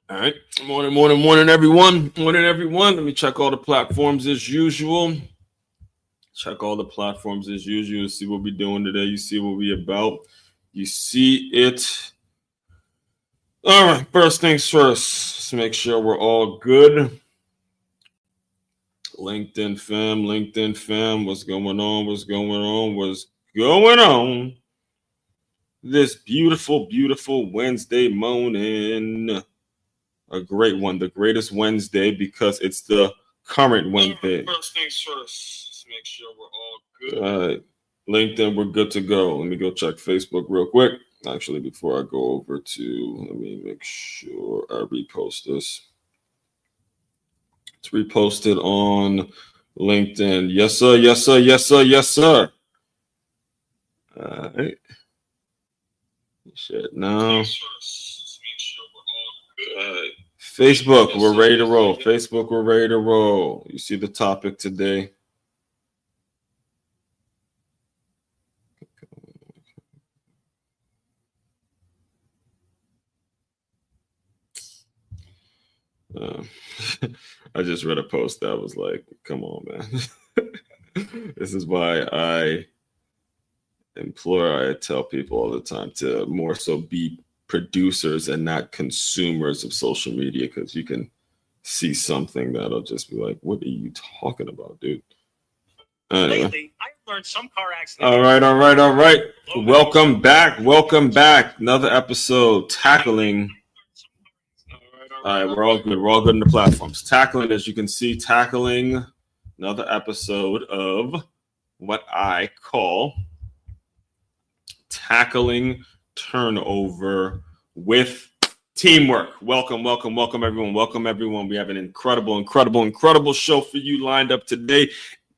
All right. Morning, everyone. Morning, everyone. Let me check all the platforms as usual. Check all the platforms as usual. See what we're doing today. You see what we're about. You see it. All right. First things first. Let's make sure we're all good. LinkedIn fam. What's going on? What's going on? What's going on? This beautiful, beautiful Wednesday morning. A great one, the greatest Wednesday because it's the current Wednesday. First things first, let's make sure we're all good. All right, LinkedIn, we're good to go. Let me go check Facebook real quick. Actually, before I go over to, let me make sure I repost this. It's reposted on LinkedIn. Yes, sir. Yes, sir. Yes, sir. Yes, sir. All right. Shit, no. Facebook, we're ready to roll. Facebook, we're ready to roll. You see the topic today. I just read a post that was like, come on, man. This is why I tell people all the time to more so be producers and not consumers of social media, because you can see something that'll just be like, what are you talking about, dude? Anyway. Lately, I've learned some car accidents. All right. Welcome back. Another episode tackling. All right, we're all good. We're all good in the platforms. Tackling, as you can see, another episode of what I call tackling turnover with teamwork. Welcome, everyone. We have an incredible show for you lined up today.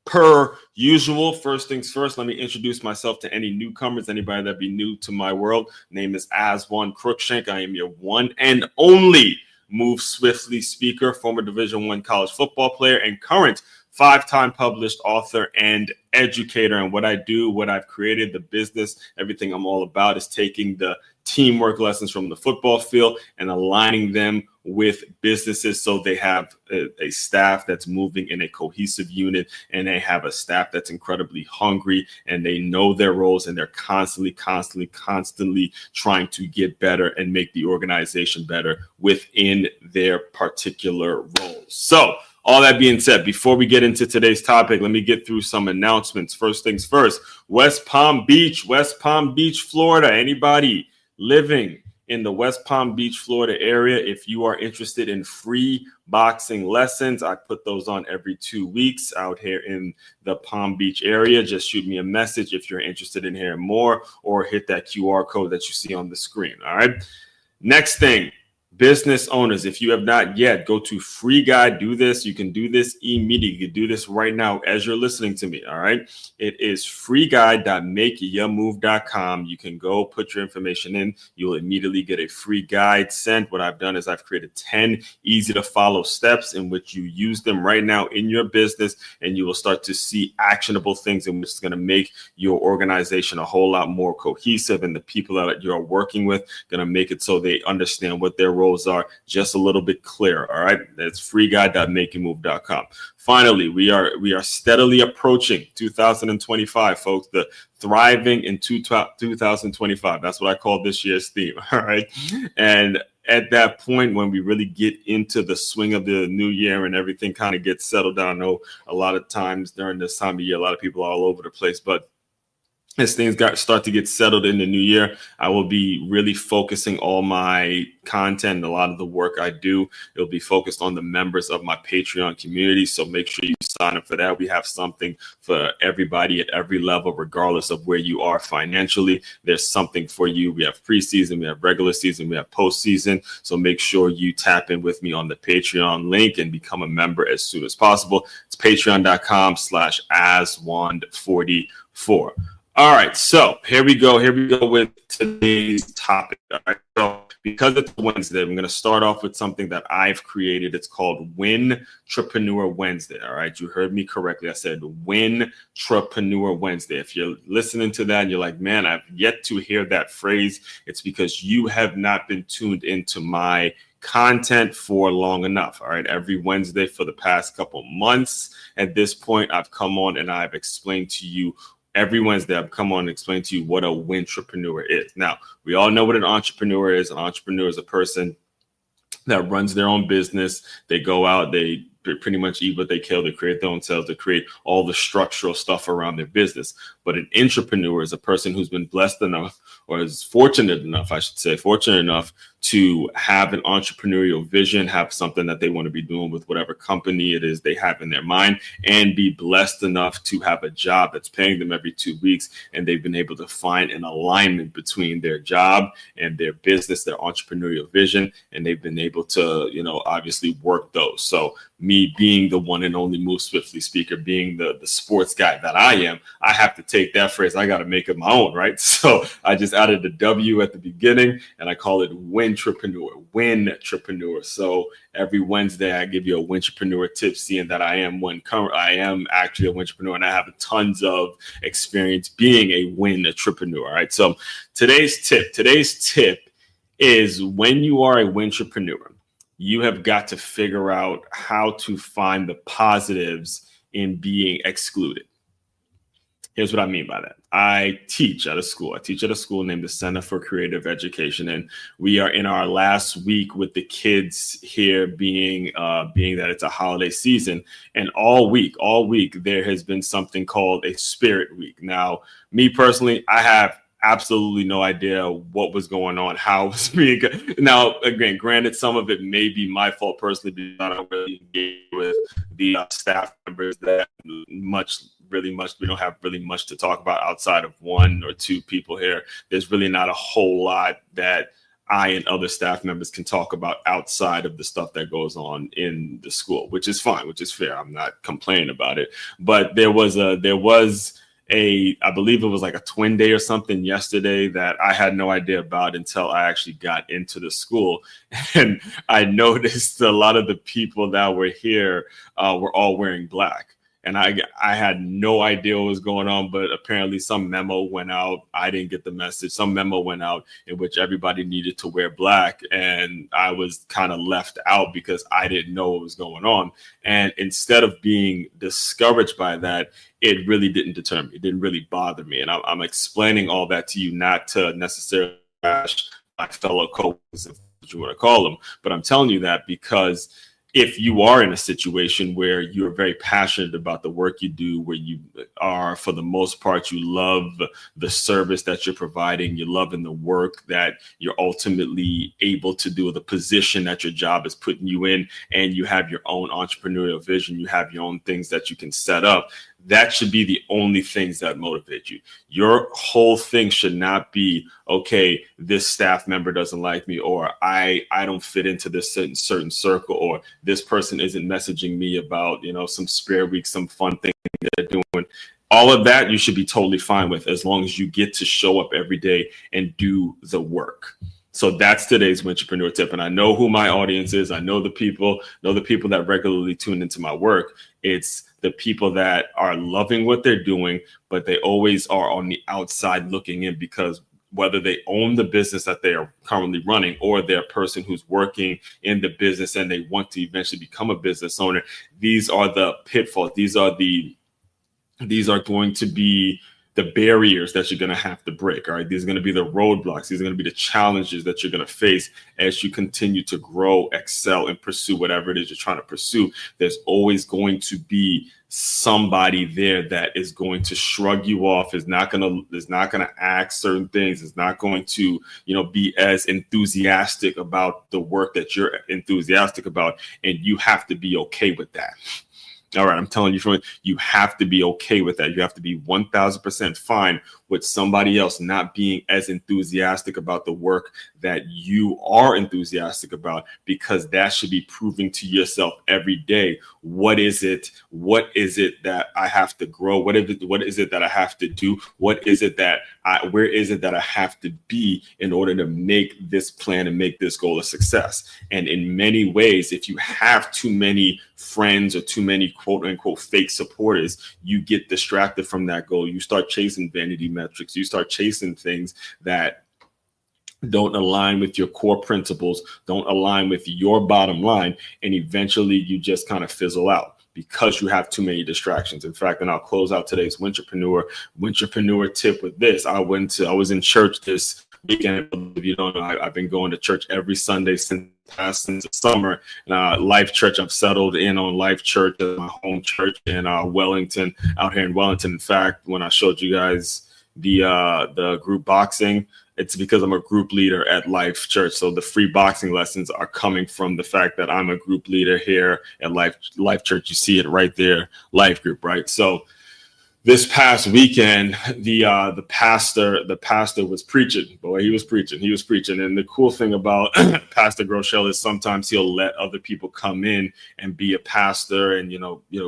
Per usual, first things first, let me introduce myself to any newcomers, anybody that be new to my world. Name is Aswand Crookshank. I am your one and only Move Swiftly speaker, former Division I college football player, and current 5-time published author and educator. And what I do, what I've created, the business, everything I'm all about is taking the teamwork lessons from the football field and aligning them with businesses so they have a staff that's moving in a cohesive unit, and they have a staff that's incredibly hungry, and they know their roles, and they're constantly trying to get better and make the organization better within their particular roles. So all that being said, before we get into today's topic, let me get through some announcements. First things first, West Palm Beach, Florida. Anybody living in the West Palm Beach, Florida area, if you are interested in free boxing lessons, I put those on every 2 weeks out here in the Palm Beach area. Just shoot me a message if you're interested in hearing more, or hit that QR code that you see on the screen. All right. Next thing, business owners, if you have not yet, go to Free Guide. Do this. You can do this immediately. You can do this right now as you're listening to me. All right. It is freeguide.makeyourmove.com. You can go put your information in. You'll immediately get a free guide sent. What I've done is I've created 10 easy to follow steps in which you use them right now in your business, and you will start to see actionable things in which is going to make your organization a whole lot more cohesive, and the people that you're working with going to make it so they understand what their roles are just a little bit clearer. All right. That's freeguide.makeyourmove.com. Finally, we are steadily approaching 2025, folks. The thriving in 2025. That's what I call this year's theme. All right. And at that point, when we really get into the swing of the new year and everything kind of gets settled down, I know a lot of times during this time of year, a lot of people are all over the place, but as things start to get settled in the new year, I will be really focusing all my content, a lot of the work I do, it'll be focused on the members of my Patreon community. So make sure you sign up for that. We have something for everybody at every level, regardless of where you are financially. There's something for you. We have preseason, we have regular season, we have postseason. So make sure you tap in with me on the Patreon link and become a member as soon as possible. It's patreon.com/Aswand44. All right, so here we go with today's topic. All right, so because it's Wednesday, I'm going to start off with something that I've created. It's called Wintrepreneur Wednesday. All right. You heard me correctly. I said Wintrepreneur Wednesday. If you're listening to that and you're like, man, I've yet to hear that phrase, it's because you have not been tuned into my content for long enough. All right. Every Wednesday for the past couple months at this point, I've come on and I've explained to you. Every Wednesday, I've come on and explained to you what a wintrepreneur is. Now, we all know what an entrepreneur is. An entrepreneur is a person that runs their own business. They go out, they pretty much eat what they kill. They create their own sales. They create all the structural stuff around their business. But an intrapreneur is a person who's been blessed enough, or is fortunate enough, I should say, fortunate enough to have an entrepreneurial vision, have something that they want to be doing with whatever company it is they have in their mind, and be blessed enough to have a job that's paying them every 2 weeks. And they've been able to find an alignment between their job and their business, their entrepreneurial vision. And they've been able to, obviously work those. So me being the one and only Move Swiftly speaker, being the sports guy that I am, I have to take that phrase. I got to make it my own, right? So I just added the W at the beginning and I call it Wintrepreneur. So every Wednesday I give you a Wintrepreneur tip, seeing that I am actually a Wintrepreneur and I have tons of experience being a Wintrepreneur. All right. So today's tip is, when you are a Wintrepreneur, you have got to figure out how to find the positives in being excluded. Here's what I mean by that. I teach at a school. Named the Center for Creative Education, and we are in our last week with the kids here, being that it's a holiday season. And all week there has been something called a Spirit Week. Now, me personally, I have absolutely no idea what was going on, how it was being. Now, again, granted, some of it may be my fault personally, because I don't really engage with the staff members that we don't have really much to talk about outside of one or two people here. There's really not a whole lot that I and other staff members can talk about outside of the stuff that goes on in the school, which is fine, which is fair. I'm not complaining about it. But there was I believe it was like a twin day or something yesterday that I had no idea about until I actually got into the school. And I noticed a lot of the people that were here were all wearing black. And I had no idea what was going on, but apparently some memo went out. I didn't get the message. Some memo went out in which everybody needed to wear black. And I was kind of left out because I didn't know what was going on. And instead of being discouraged by that, it really didn't deter me. It didn't really bother me. And I'm explaining all that to you, not to necessarily bash my fellow coworkers, if you want to call them, but I'm telling you that because if you are in a situation where you're very passionate about the work you do, where you are, for the most part, you love the service that you're providing, you love in the work that you're ultimately able to do, the position that your job is putting you in, and you have your own entrepreneurial vision, you have your own things that you can set up, that should be the only things that motivate you. Your whole thing should not be, okay, this staff member doesn't like me, or I don't fit into this certain circle, or this person isn't messaging me about, some Spirit Week, some fun thing they're doing. All of that you should be totally fine with, as long as you get to show up every day and do the work. So that's today's Wintrepreneur tip. And I know who my audience is. I know the people that regularly tune into my work. It's the people that are loving what they're doing, but they always are on the outside looking in, because whether they own the business that they are currently running, or they're a person who's working in the business and they want to eventually become a business owner, these are the pitfalls. These are going to be the barriers that you're going to have to break. All right. These are going to be the roadblocks. These are going to be the challenges that you're going to face as you continue to grow, excel, and pursue whatever it is you're trying to pursue. There's always going to be somebody there that is going to shrug you off, is not going to ask certain things, is not going to, be as enthusiastic about the work that you're enthusiastic about. And you have to be okay with that. All right, I'm telling you, you have to be okay with that. You have to be 1000% fine with somebody else not being as enthusiastic about the work that you are enthusiastic about, because that should be proving to yourself every day, what is it that I have to grow? What is it that I have to do? Where is it that I have to be in order to make this plan and make this goal a success? And in many ways, if you have too many friends or too many quote unquote fake supporters, you get distracted from that goal. You start chasing vanity metrics. You start chasing things that don't align with your core principles, don't align with your bottom line, and eventually you just kind of fizzle out because you have too many distractions. In fact, and I'll close out today's Wintrepreneur tip with this. I was in church this weekend. If you don't know, I've been going to church every Sunday since the summer. Life Church, I've settled in on Life Church as my home church in Wellington, out here in Wellington. In fact, when I showed you guys the group boxing, it's because I'm a group leader at Life Church. So the free boxing lessons are coming from the fact that I'm a group leader here at Life Church. You see it right there, Life Group, right? So this past weekend, the pastor was preaching. Boy, he was preaching. And the cool thing about Pastor Groeschel is sometimes he'll let other people come in and be a pastor and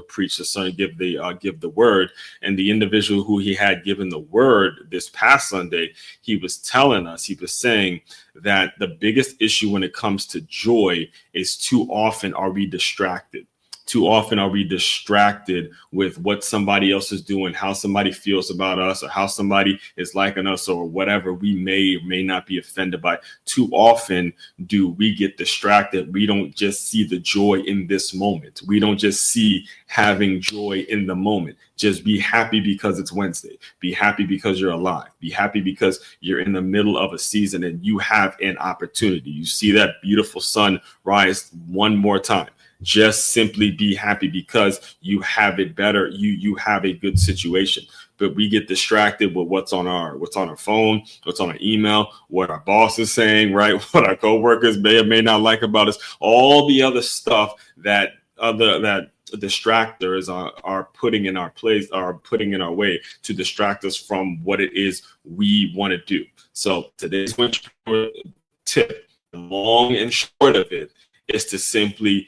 preach the sermon, give the word. And the individual who he had given the word this past Sunday, he was saying that the biggest issue when it comes to joy is too often are we distracted. Too often are we distracted with what somebody else is doing, how somebody feels about us, or how somebody is liking us, or whatever we may or may not be offended by. Too often do we get distracted. We don't just see the joy in this moment. We don't just see having joy in the moment. Just be happy because it's Wednesday. Be happy because you're alive. Be happy because you're in the middle of a season and you have an opportunity. You see that beautiful sun rise one more time. Just simply be happy because you have it better. You have a good situation. But we get distracted with what's on our phone, what's on our email, what our boss is saying, right? What our coworkers may or may not like about us, all the other stuff that distractors are putting in our place, are putting in our way to distract us from what it is we want to do. So today's tip, the long and short of it, is to simply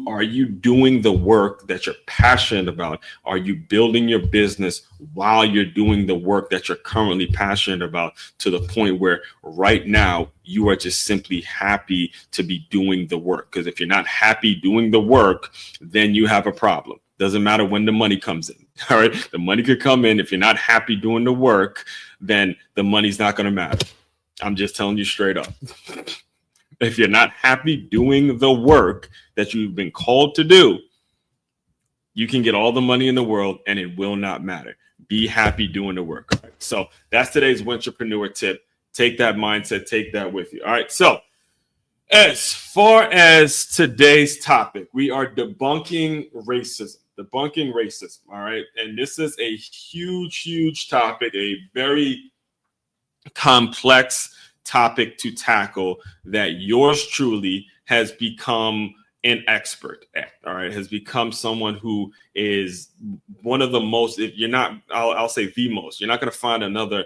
are you doing the work that you're passionate about? Are you building your business while you're doing the work that you're currently passionate about, to the point where right now you are just simply happy to be doing the work? Because if you're not happy doing the work, then you have a problem. Doesn't matter when the money comes in. All right. The money could come in. If you're not happy doing the work, then the money's not going to matter. I'm just telling you straight up. If you're not happy doing the work that you've been called to do, you can get all the money in the world and it will not matter. Be happy doing the work. Right? So that's today's Wintrepreneur tip. Take that mindset, take that with you. All right. So as far as today's topic, we are debunking racism. Debunking racism. All right. And this is a huge topic, a very complex topic to tackle that yours truly has become an expert at. All right, has become someone who is one of the most, if you're not, I'll say the most, you're not going to find another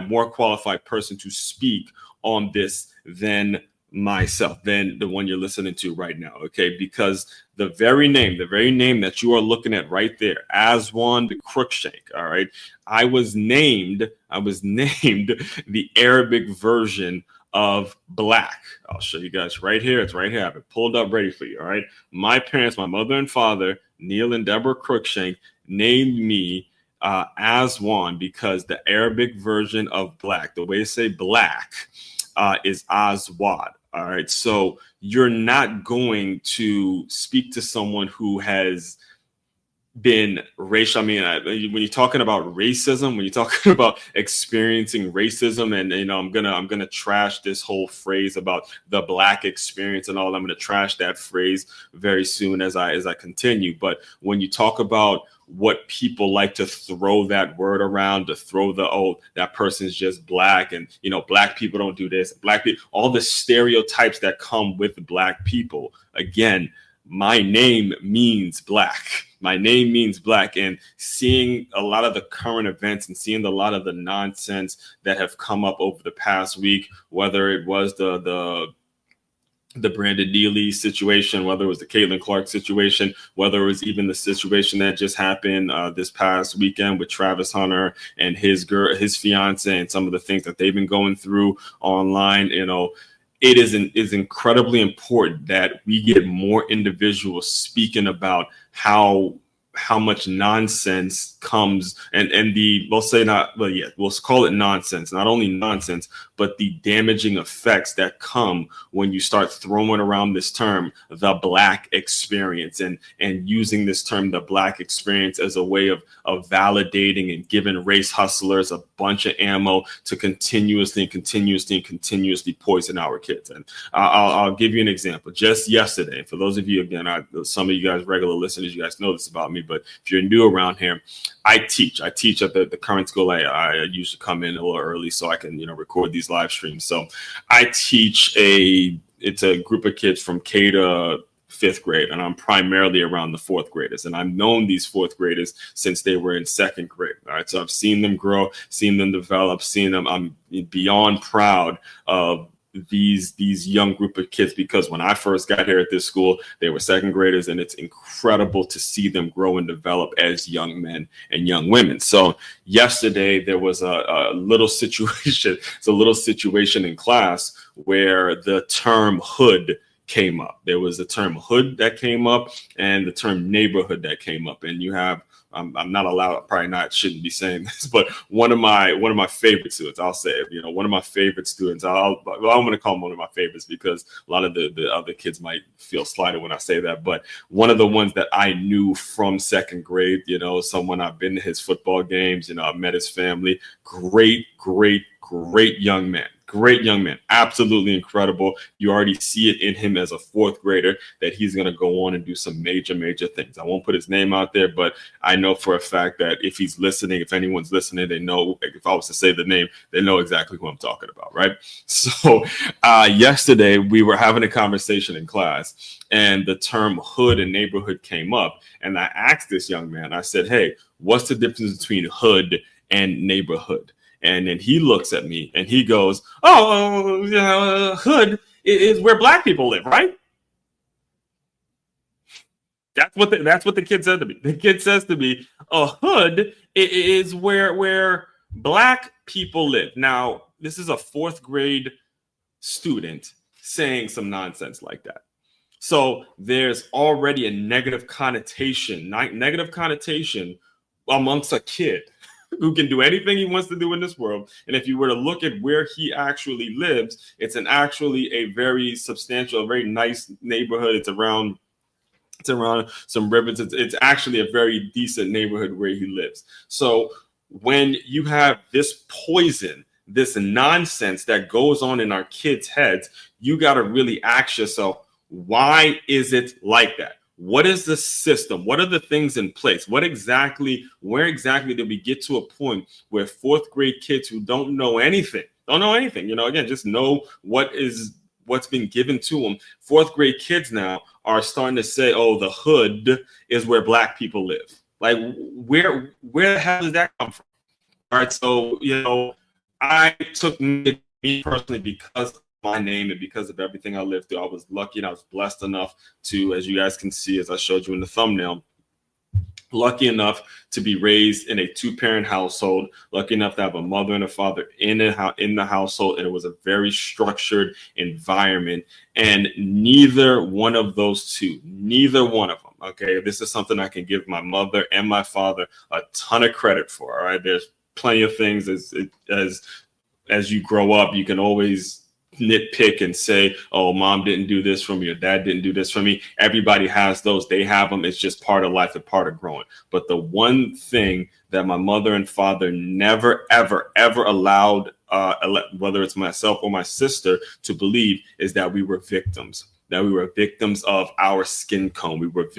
more qualified person to speak on this than myself, than the one you're listening to right now. Okay, because the very name that you are looking at right there, Aswand Cruikshank. All right, I was named the Arabic version of black. I'll show you guys right here. It's right here. I have it pulled up ready for you. All right, my parents, my mother and father, Neil and Deborah Cruikshank, named me Aswand because the Arabic version of black, the way to say black, is Aswad. All right. So you're not going to speak to someone who has been racial. I mean, when you're talking about racism, when you're talking about experiencing racism, and I'm gonna trash this whole phrase about the black experience and all. I'm gonna trash that phrase very soon as I continue. But when you talk about what people like to throw that word around, to throw that person's just black, and black people don't do this, black people, all the stereotypes that come with black people. Again, my name means black. My name means black. And seeing a lot of the current events and seeing a lot of the nonsense that have come up over the past week, whether it was the Brandon Neely situation, whether it was the Caitlin Clark situation, whether it was even the situation that just happened this past weekend with Travis Hunter and his fiance, and some of the things that they've been going through online. It is incredibly important that we get more individuals speaking about how much nonsense comes and we'll call it nonsense, not only nonsense, but the damaging effects that come when you start throwing around this term, the black experience, and using this term, the black experience, as a way of validating and giving race hustlers a bunch of ammo to continuously poison our kids. And I'll give you an example. Just yesterday, for those of you, again, some of you guys, regular listeners, you guys know this about me, but if you're new around here, I teach at the current school. I usually come in a little early so I can, record these live streams. So I teach it's a group of kids from K to 5th grade, and I'm primarily around the 4th graders. And I've known these 4th graders since they were in 2nd grade. All right. So I've seen them grow, seen them develop, seen them. I'm beyond proud of these young group of kids, because when I first got here at this school, they were 2nd graders, and it's incredible to see them grow and develop as young men and young women. So yesterday there was a little situation. It's a little situation in class where the term hood came up. There was the term hood that came up and the term neighborhood that came up. And you have, I'm not allowed, shouldn't be saying this, but one of my favorite students, I'll say it, one of my favorite students, I'm going to call him one of my favorites because a lot of the other kids might feel slighted when I say that, but one of the ones that I knew from 2nd grade, someone I've been to his football games, I've met his family, great young man. Great young man, absolutely incredible. You already see it in him as a 4th grader that he's going to go on and do some major things. I won't put his name out there, but I know for a fact that if he's listening, if anyone's listening, they know, if I was to say the name, they know exactly who I'm talking about, right? So yesterday we were having a conversation in class and the term hood and neighborhood came up. And I asked this young man, I said, hey, what's the difference between hood and neighborhood? And then he looks at me and he goes, hood is where black people live, right? That's what the kid said to me. The kid says to me, a hood is where black people live. Now, this is a 4th grade student saying some nonsense like that. So there's already a negative connotation amongst a kid who can do anything he wants to do in this world. And if you were to look at where he actually lives, it's actually a very substantial, very nice neighborhood. It's around some rivers. It's actually a very decent neighborhood where he lives. So when you have this poison, this nonsense that goes on in our kids' heads, you got to really ask yourself, why is it like that? What is the system? What are the things in place? Where exactly did we get to a point where 4th grade kids who don't know anything, again, just know what's been given to them. 4th grade kids now are starting to say, oh, the hood is where black people live. Like, where the hell does that come from? All right. So, I took me personally, because my name and because of everything I lived through, I was lucky and I was blessed enough to, as you guys can see, as I showed you in the thumbnail, lucky enough to be raised in a 2-parent household, lucky enough to have a mother and a father in the household, and it was a very structured environment. And neither one of them, okay, this is something I can give my mother and my father a ton of credit for. All right, there's plenty of things as you grow up, you can always nitpick and say, oh, mom didn't do this for me or dad didn't do this for me. Everybody has those. They have them. It's just part of life and part of growing. But the one thing that my mother and father never, ever, ever allowed, whether it's myself or my sister, to believe is that we were victims. that we were victims of our skin tone. We were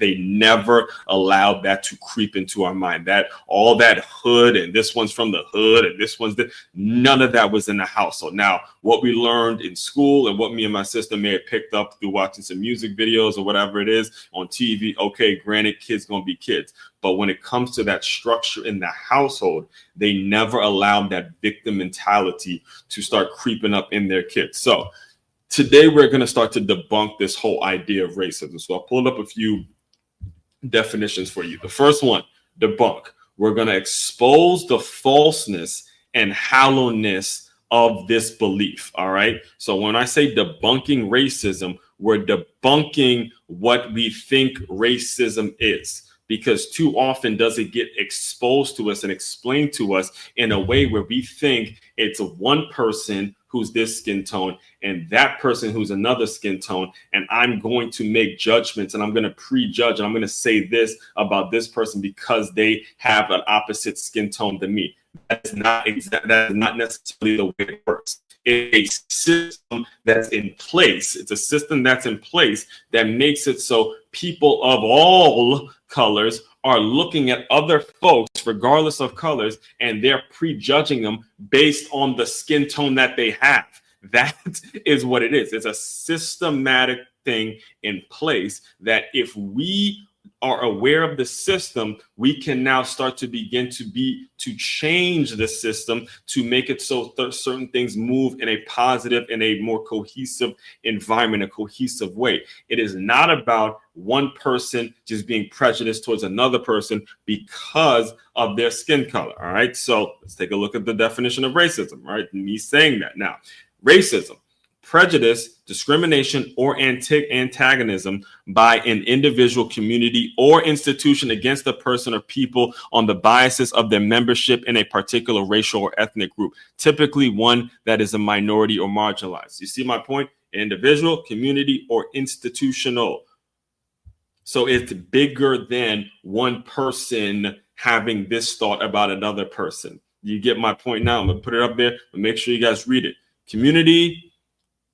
they never allowed that to creep into our mind. That all that hood, and this one's from the hood, and this one's none of that was in the household. Now, what we learned in school and what me and my sister may have picked up through watching some music videos or whatever it is on TV, okay, granted, kids gonna be kids. But when it comes to that structure in the household, they never allowed that victim mentality to start creeping up in their kids. So today we're going to start to debunk this whole idea of racism. So I pulled up a few definitions for you. The first one, debunk. We're going to expose the falseness and hollowness of this belief. All right. So when I say debunking racism, we're debunking what we think racism is. Because too often does it get exposed to us and explained to us in a way where we think it's one person who's this skin tone and that person who's another skin tone, and I'm going to make judgments and I'm going to prejudge and I'm going to say this about this person because they have an opposite skin tone than me. That's not necessarily the way it works. It's a system that's in place. It's a system that's in place that makes it so people of all colors are looking at other folks, regardless of colors, and they're prejudging them based on the skin tone that they have. That is what it is. It's a systematic thing in place that if we are aware of the system, we can now start to begin to change the system to make it so certain things move in a positive, in a more cohesive environment, a cohesive way. It is not about one person just being prejudiced towards another person because of their skin color. All right. So let's take a look at the definition of racism. All right. Me saying that now, racism. Prejudice, discrimination, or antagonism by an individual, community, or institution against a person or people on the biases of their membership in a particular racial or ethnic group, typically one that is a minority or marginalized. You see my point? Individual, community, or institutional. So it's bigger than one person having this thought about another person. You get my point now? I'm going to put it up there, but make sure you guys read it. Community,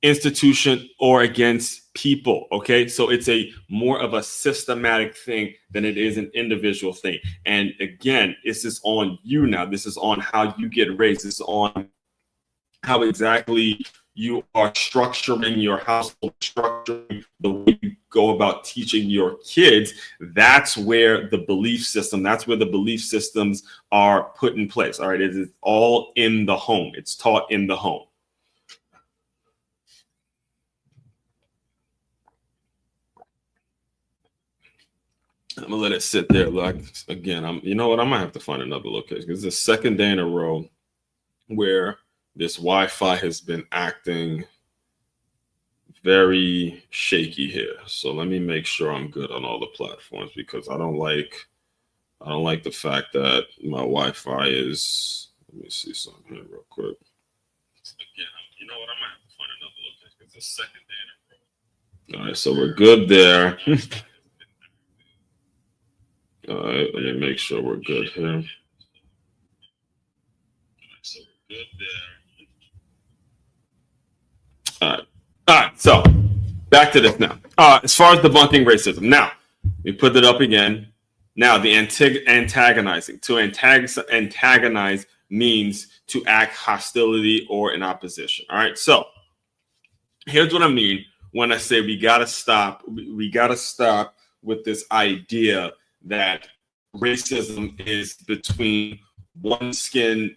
institution, or against people. Okay, so it's a more of a systematic thing than it is an individual thing. And again, this is on you now. This is on how you get raised. This is on how exactly you are structuring your household, structuring the way you go about teaching your kids. That's where the belief system, that's where the belief systems are put in place. All right, it is all in the home. It's taught in the home. I'm gonna let it sit there. Like again, you know what? I might have to find another location because it's the second day in a row where this Wi-Fi has been acting very shaky here. So let me make sure I'm good on all the platforms because I don't like the fact that my Wi-Fi is. Let me see something here real quick. Again, you know what? I might have to find another location because it's the second day in a row. All right, so we're good there. All right, let me make sure we're good here. So we're good there. All right. So back to this now. As far as debunking racism, now we put it up again. Now the antagonizing. To antagonize means to act hostility or in opposition. All right. So here's what I mean when I say we gotta stop. We gotta stop with this idea that racism is between one skin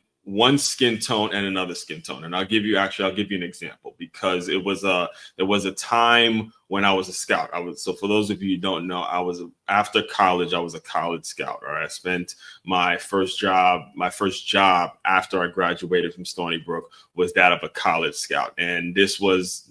tone and another skin tone. And I'll give you an example because there was a time when I was a scout. So for those of you who don't know, after college, I was a college scout. Or I spent my first job after I graduated from Stony Brook was that of a college scout. And this was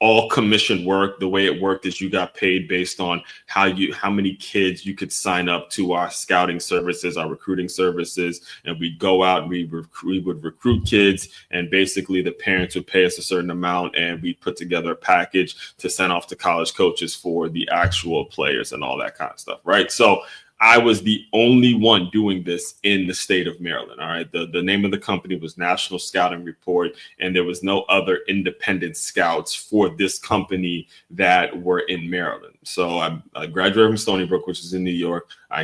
all commission work. The way it worked is you got paid based on how many kids you could sign up to our scouting services, our recruiting services, and we'd go out and we would recruit kids, and basically the parents would pay us a certain amount, and we put together a package to send off to college coaches for the actual players and all that kind of stuff, right? So I was the only one doing this in the state of Maryland. All right. The name of the company was National Scouting Report, and there was no other independent scouts for this company that were in Maryland. So I graduated from Stony Brook, which is in New York. I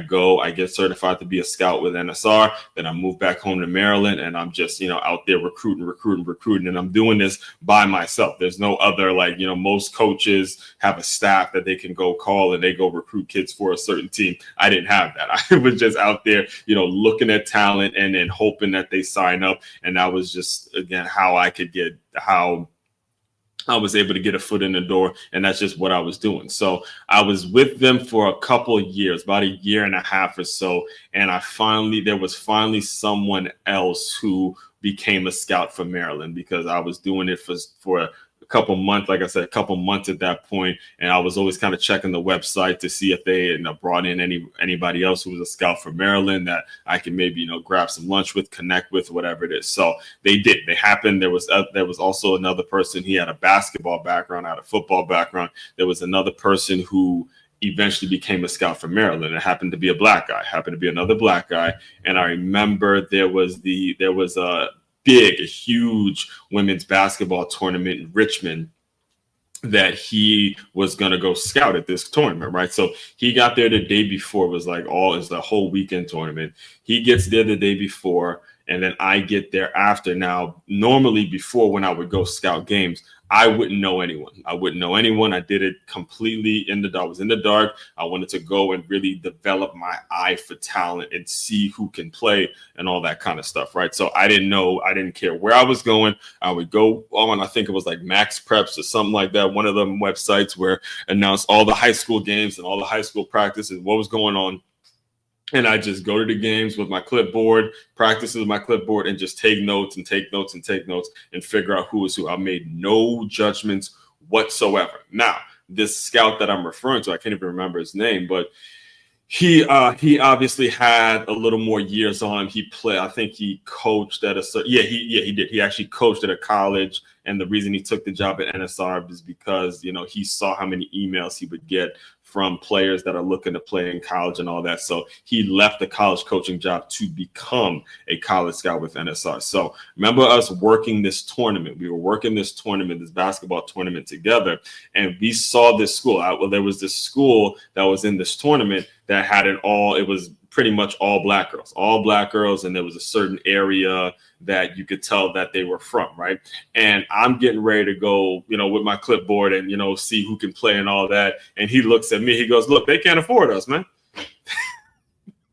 get certified to be a scout with NSR. Then I move back home to Maryland, and I'm just, out there recruiting. And I'm doing this by myself. There's no other, most coaches have a staff that they can go call and they go recruit kids for a certain team. I didn't have that. I was just out there, looking at talent and then hoping that they sign up. And that was just, again, how I was able to get a foot in the door, and that's just what I was doing. So I was with them for a couple of years, about a year and a half or so, and there was finally someone else who became a scout for Maryland, because I was doing it for a couple months, like I said, a couple months at that point, and I was always kind of checking the website to see if they had brought in anybody else who was a scout for Maryland that I can maybe grab some lunch with, connect with, whatever it is. So they did. They happened. There was also another person. He had a basketball background, I had a football background. There was another person who eventually became a scout for Maryland. It happened to be a black guy. Happened to be another black guy, and I remember there was a huge women's basketball tournament in Richmond that he was going to go scout at this tournament, right? So he got there the day before. It was the whole weekend tournament. He gets there the day before, and then I get there after. Now, normally before, when I would go scout games, I wouldn't know anyone. I did it completely in the dark. I was in the dark. I wanted to go and really develop my eye for talent and see who can play and all that kind of stuff, right? So I didn't care where I was going. I would go on, I think it was like Max Preps or something like that, one of them websites where announced all the high school games and all the high school practices, what was going on. And I just go to the games with my clipboard, practice with my clipboard, and just take notes and figure out who is who. I made no judgments whatsoever. Now, this scout that I'm referring to, I can't even remember his name, but he obviously had a little more years on him. I think he coached at he did. He actually coached at a college. And the reason he took the job at NSR is because, he saw how many emails he would get from players that are looking to play in college and all that. So he left the college coaching job to become a college scout with NSR. So remember us working this tournament. We were working this basketball tournament together, and we saw this school. There was this school that was in this tournament that had it was pretty much all black girls. And there was a certain area that you could tell that they were from, right? And I'm getting ready to go, with my clipboard and, see who can play and all that. And he looks at me, he goes, "Look, they can't afford us, man."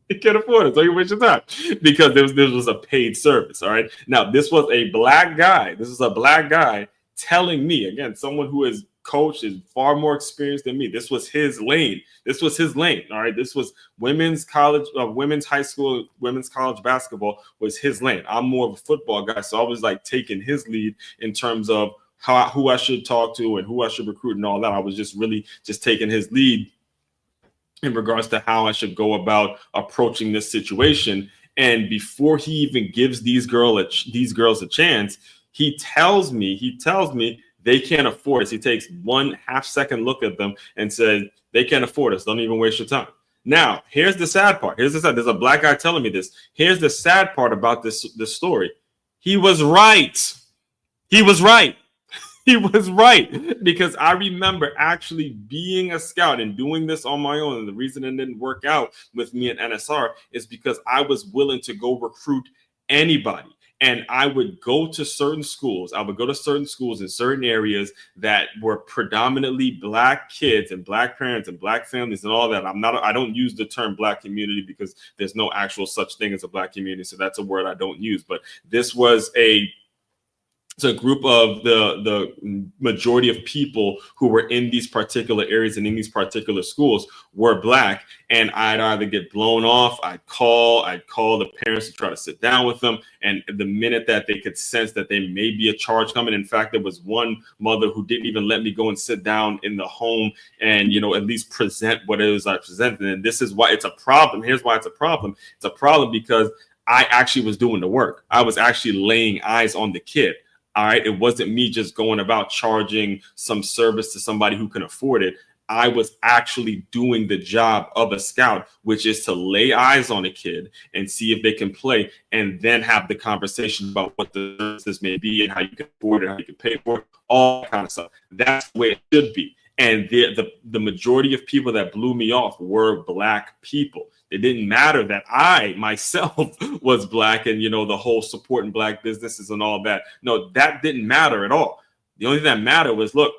They can't afford us. So you waste your time, because this was a paid service. All right. Now, this was a black guy. This is a black guy telling me, again, someone who is coach is far more experienced than me. This was his lane. All right. This was women's college basketball was his lane. I'm more of a football guy. So I was taking his lead in terms of who I should talk to and who I should recruit and all that. I was just really taking his lead in regards to how I should go about approaching this situation. And before he even gives these girls a chance, he tells me they can't afford us. He takes 1/2 second look at them and says, "They can't afford us. Don't even waste your time." Now, here's the sad part. There's a black guy telling me this. Here's the sad part about this story. He was right. He was right. Because I remember actually being a scout and doing this on my own. And the reason it didn't work out with me at NSR is because I was willing to go recruit anybody. And I would go to certain schools. In certain areas that were predominantly black kids and black parents and black families and all that. I don't use the term black community because there's no actual such thing as a black community. So that's a word I don't use. But this was it's a group of the majority of people who were in these particular areas and in these particular schools were black. And I'd either get blown off, I'd call the parents to try to sit down with them. And the minute that they could sense that there may be a charge coming, in fact, there was one mother who didn't even let me go and sit down in the home and, at least present what it was I presented. And this is why it's a problem. Here's why it's a problem. It's a problem because I actually was doing the work. I was actually laying eyes on the kid. All right. It wasn't me just going about charging some service to somebody who can afford it. I was actually doing the job of a scout, which is to lay eyes on a kid and see if they can play, and then have the conversation about what the services may be and how you can afford it, how you can pay for it, all that kind of stuff. That's the way it should be. And the majority of people that blew me off were Black people. It didn't matter that I myself was Black and, the whole supporting Black businesses and all that. No, that didn't matter at all. The only thing that mattered was, look,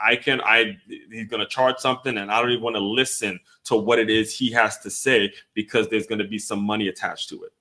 he's going to charge something, and I don't even want to listen to what it is he has to say because there's going to be some money attached to it.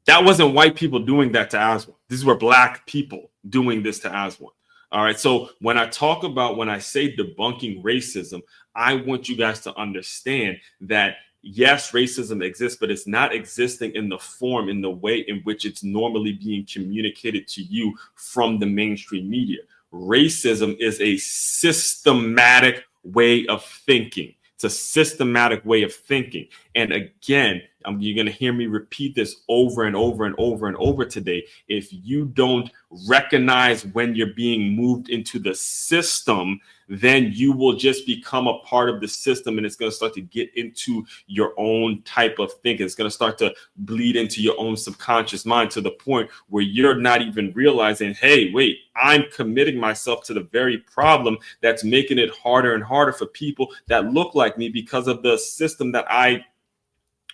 That wasn't white people doing that to Aswand. These were Black people doing this to Aswand. All right. So when I say debunking racism, I want you guys to understand that, yes, racism exists, but it's not existing in the way in which it's normally being communicated to you from the mainstream media. Racism is a systematic way of thinking. It's a systematic way of thinking. And again, you're going to hear me repeat this over and over and over and over today. If you don't recognize when you're being moved into the system, then you will just become a part of the system, and it's going to start to get into your own type of thinking. It's going to start to bleed into your own subconscious mind to the point where you're not even realizing, hey, wait, I'm committing myself to the very problem that's making it harder and harder for people that look like me because of the system that I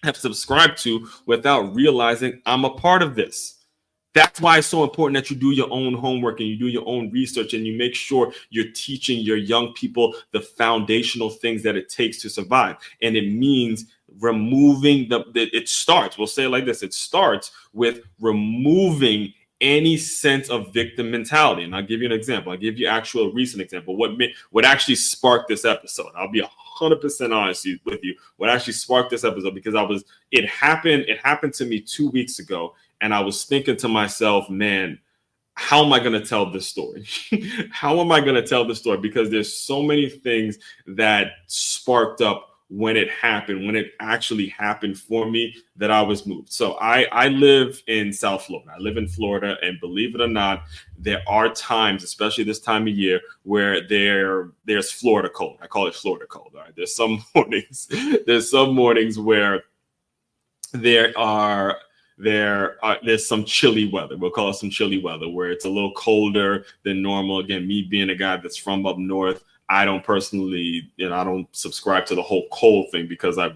have subscribed to without realizing I'm a part of this. That's why it's so important that you do your own homework and you do your own research and you make sure you're teaching your young people the foundational things that it takes to survive. And it means removing it starts with removing any sense of victim mentality. And I'll give you an example. I'll give you a recent example. What actually sparked this episode? I'll be 100% honest with you. What actually sparked this episode, because it happened to me 2 weeks ago. And I was thinking to myself, man, how am I going to tell this story? How am I going to tell this story? Because there's so many things that sparked up when it actually happened for me, that I was moved. So I live in South Florida. I live in Florida, and believe it or not, there are times, especially this time of year, where there's Florida cold. I call it Florida cold. All right. There's some mornings where there's some chilly weather. We'll call it some chilly weather, where it's a little colder than normal. Again, me being a guy that's from up north, I don't personally, I don't subscribe to the whole cold thing because I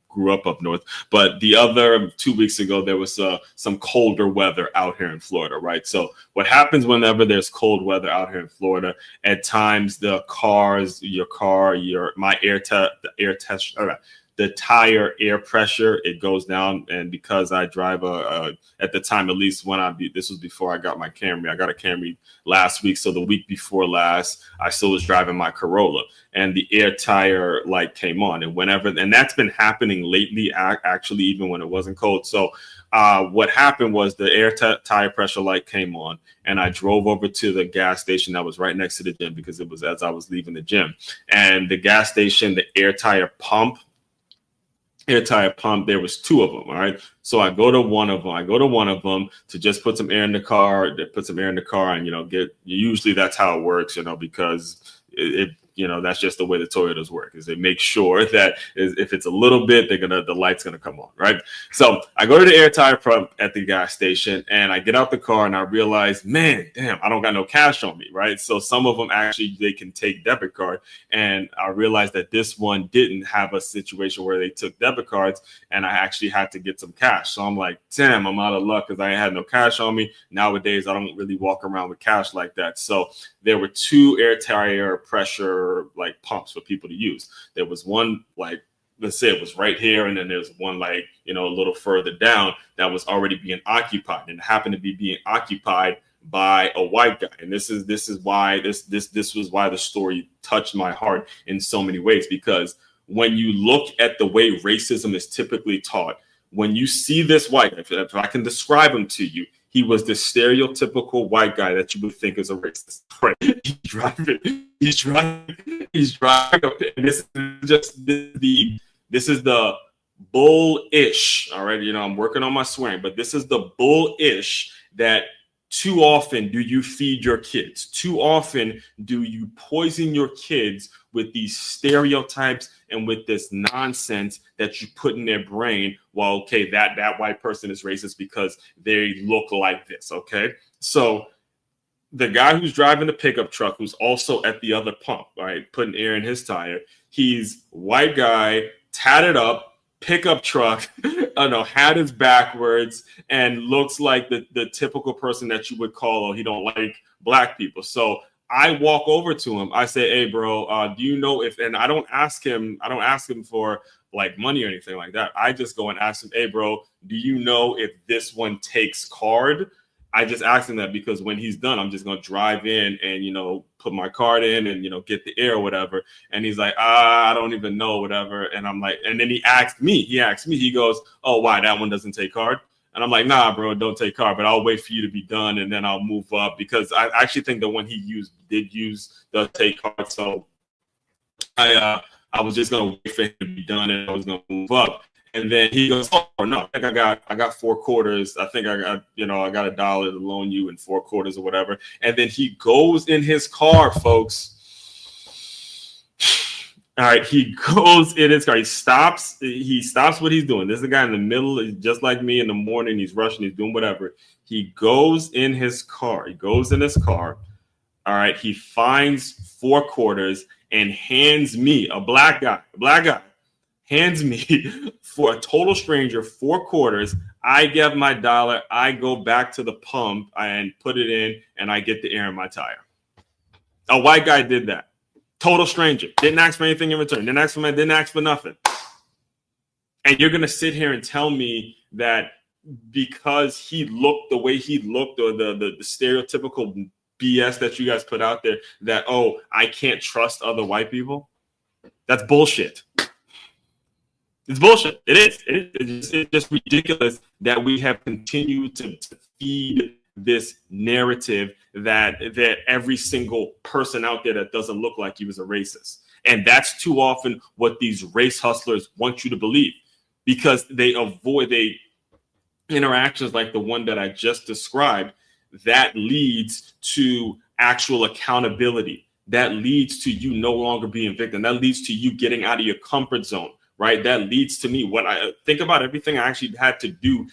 grew up north. But the other 2 weeks ago, there was some colder weather out here in Florida, right? So what happens whenever there's cold weather out here in Florida, at times the tire air pressure, it goes down. And because I drive at the time, at least this was before I got my Camry. I got a Camry last week. So the week before last, I still was driving my Corolla, and the air tire light came on. And that's been happening lately, actually, even when it wasn't cold. So what happened was the air tire pressure light came on, and I drove over to the gas station that was right next to the gym, because it was as I was leaving the gym. And the gas station, the air tire pump, there was two of them. All right. So I go to one of them to just put some air in the car, and, usually that's how it works, because that's just the way the Toyotas work, is they make sure that if it's a little bit, the light's going to come on. Right. So I go to the air tire pump at the gas station, and I get out the car and I realize, man, damn, I don't got no cash on me. Right. So some of them actually, they can take debit card. And I realized that this one didn't have a situation where they took debit cards, and I actually had to get some cash. So I'm like, damn, I'm out of luck because I had no cash on me. Nowadays, I don't really walk around with cash like that. So there were two air tire pressure pumps for people to use. There was one, let's say it was right here, and then there's one a little further down that was already being occupied, and it happened to be being occupied by a white guy. And this was why the story touched my heart in so many ways, because when you look at the way racism is typically taught, when you see this white guy, if I can describe him to you, he was the stereotypical white guy that you would think is a racist. Right? He's driving up, and this is the bullish. All right, I'm working on my swearing, but this is the bullish that too often do you feed your kids. Too often do you poison your kids with these stereotypes and with this nonsense that you put in their brain. Well, okay, that white person is racist because they look like this. Okay, so the guy who's driving the pickup truck, who's also at the other pump, right, putting air in his tire, he's white guy, tatted up, pickup truck, hat is backwards, and looks like the typical person that you would call, oh, he don't like black people. So I walk over to him. I say, hey, bro, do you know if, and I don't ask him for like money or anything like that. I just go and ask him, hey, bro, do you know if this one takes card? I just asked him that because when he's done, I'm just going to drive in and, put my card in and, get the air or whatever. And he's like, I don't even know, whatever. And I'm like, and then he asked me, he goes, oh, why, that one doesn't take card? And I'm like, nah, bro, don't take card, but I'll wait for you to be done and then I'll move up, because I actually think the one he did use the take card. So I was just going to wait for him to be done and I was going to move up. And then he goes, oh no, I think I got 4 quarters. I think I got $1 to loan you in 4 quarters or whatever. And then he goes in his car, folks. All right, he goes in his car. He stops what he's doing. This is a guy in the middle, just like me in the morning. He's rushing, he's doing whatever. He goes in his car. All right, he finds 4 quarters and hands me, a black guy, hands me for a total stranger 4 quarters. I give my $1. I go back to the pump and put it in, and I get the air in my tire. A white guy did that. Total stranger. Didn't ask for anything in return. Didn't ask for nothing. And you're going to sit here and tell me that because he looked the way he looked, or the stereotypical BS that you guys put out there, that, oh, I can't trust other white people? That's bullshit. It's bullshit. It is. It's just ridiculous that we have continued to feed this narrative that every single person out there that doesn't look like you is a racist. And that's too often what these race hustlers want you to believe, because they avoid interactions like the one that I just described. That leads to actual accountability. That leads to you no longer being victim. That leads to you getting out of your comfort zone. Right. That leads to me, when I think about everything I actually had to do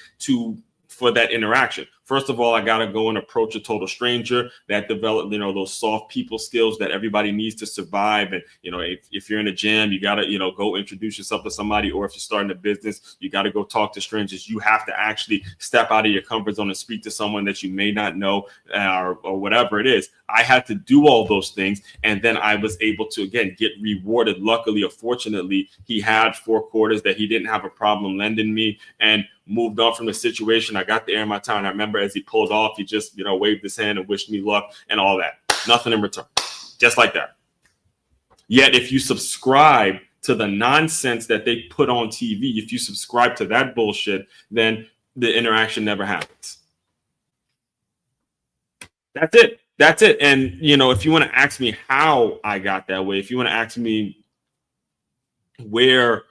for that interaction. First of all, I got to go and approach a total stranger. That develop, those soft people skills that everybody needs to survive. And, if you're in a jam, you got to, go introduce yourself to somebody. Or if you're starting a business, you got to go talk to strangers. You have to actually step out of your comfort zone and speak to someone that you may not know, or whatever it is. I had to do all those things. And then I was able to, again, get rewarded. Luckily or fortunately, he had 4 quarters that he didn't have a problem lending me, and moved on from the situation. I got the air in my tire. And I remember as he pulled off, he just, waved his hand and wished me luck and all that. Nothing in return. Just like that. Yet if you subscribe to the nonsense that they put on TV, if you subscribe to that bullshit, then the interaction never happens. That's it. And, if you want to ask me how I got that way, if you want to ask me where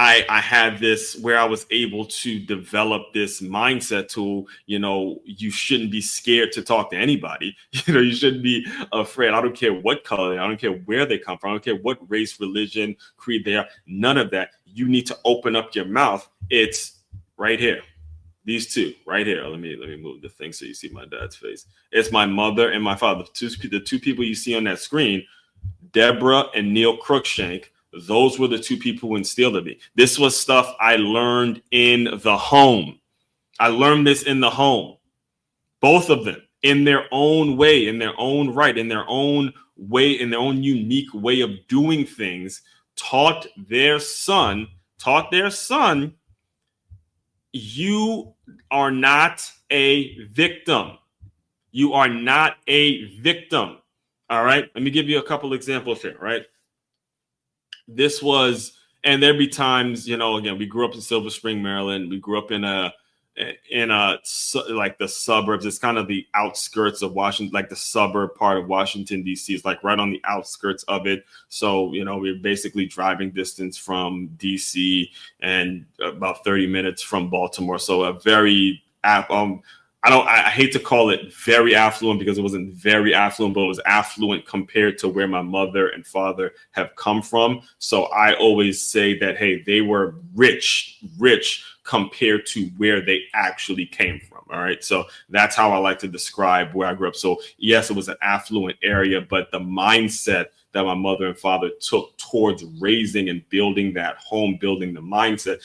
I had this, where I was able to develop this mindset tool, you shouldn't be scared to talk to anybody. You shouldn't be afraid. I don't care what color, I don't care where they come from, I don't care what race, religion, creed they are. None of that. You need to open up your mouth. It's right here. These two right here. Let me move the thing so you see my dad's face. It's my mother and my father. The two people you see on that screen, Deborah and Neil Cruikshank. Those were the 2 people who instilled in me. This was stuff I learned in the home. I learned this in the home. Both of them, in their own way, in their own right, in their own way, in their own unique way of doing things, taught their son, you are not a victim. You are not a victim. All right. Let me give you a couple examples here, right? This was, and there'd be times, again, we grew up in Silver Spring, Maryland. We grew up in like the suburbs. It's kind of the outskirts of Washington, like the suburb part of Washington, D.C. is like right on the outskirts of it. So, we're basically driving distance from D.C. and about 30 minutes from Baltimore. So a very I hate to call it very affluent because it wasn't very affluent, but it was affluent compared to where my mother and father have come from. So I always say that, hey, they were rich compared to where they actually came from. All right. So that's how I like to describe where I grew up. So yes, it was an affluent area, but the mindset that my mother and father took towards raising and building that home, building the mindset,